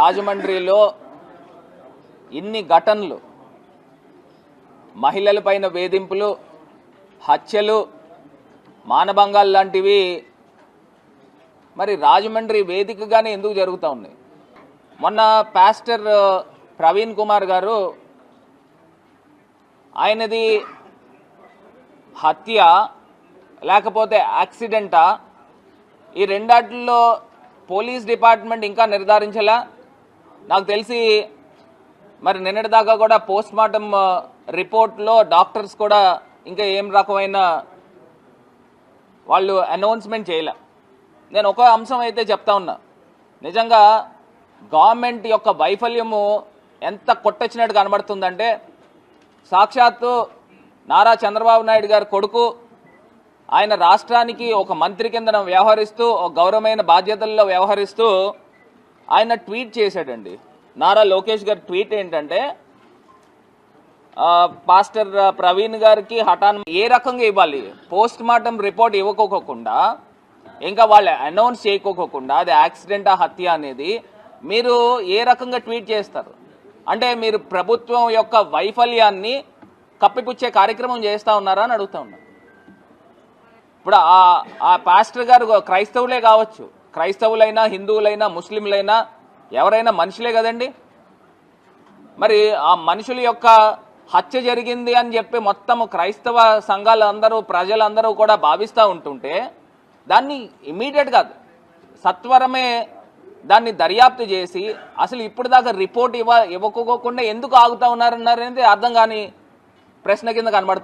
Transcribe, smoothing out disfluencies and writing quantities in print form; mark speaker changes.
Speaker 1: రాజమండ్రిలో ఇన్ని ఘటనలు, మహిళలపైన వేధింపులు, హత్యలు, మానభంగాలు లాంటివి మరి రాజమండ్రి వేదికగానే ఎందుకు జరుగుతూ ఉన్నాయి? మొన్న పాస్టర్ ప్రవీణ్ కుమార్ గారు ఆయనది హత్య లేకపోతే యాక్సిడెంటా, ఈ రెండాటిల్లో పోలీస్ డిపార్ట్మెంట్ ఇంకా నిర్ధారించలా. నాకు తెలిసి మరి నిన్నటిదాకా కూడా పోస్ట్ మార్టం రిపోర్ట్లో డాక్టర్స్ కూడా ఇంకా ఏం రకమైన వాళ్ళు అనౌన్స్మెంట్ చేయలే. నేను ఒక అంశం అయితే చెప్తా ఉన్నా, నిజంగా గవర్నమెంట్ యొక్క వైఫల్యము ఎంత కొట్టొచ్చినట్టు కనబడుతుందంటే, సాక్షాత్తు నారా చంద్రబాబు నాయుడు గారి కొడుకు ఆయన రాష్ట్రానికి ఒక మంత్రి కింద వ్యవహరిస్తూ, ఒక గౌరవమైన బాధ్యతల్లో వ్యవహరిస్తూ ఆయన ట్వీట్ చేశాడండి. నారా లోకేష్ గారి ట్వీట్ ఏంటంటే, పాస్టర్ ప్రవీణ్ గారికి హఠాన్ ఏ రకంగా ఇవ్వాలి, పోస్ట్ మార్టం రిపోర్ట్ ఇవ్వకోకుండా, ఇంకా వాళ్ళు అనౌన్స్ చేయకోకుండా అది యాక్సిడెంటా హత్య అనేది మీరు ఏ రకంగా ట్వీట్ చేస్తారు? అంటే మీరు ప్రభుత్వం యొక్క వైఫల్యాన్ని కప్పిపుచ్చే కార్యక్రమం చేస్తూ ఉన్నారా అని అడుగుతా ఉన్నా. ఇప్పుడు ఆ పాస్టర్ గారు క్రైస్తవులే కావచ్చు, క్రైస్తవులైనా హిందువులైనా ముస్లింలైనా ఎవరైనా మనుషులే కదండి. మరి ఆ మనుషుల యొక్క హత్య జరిగింది అని చెప్పి మొత్తం క్రైస్తవ సంఘాలు అందరూ ప్రజలందరూ కూడా భావిస్తూ ఉంటుంటే, దాన్ని ఇమీడియట్గా సత్వరమే దాన్ని దర్యాప్తు చేసి అసలు ఇప్పుడు దాకా రిపోర్ట్ ఇవ్వకోకుండా ఎందుకు ఆగుతూ ఉన్నారనేది అర్థం కాని ప్రశ్న కింద కనబడతాం.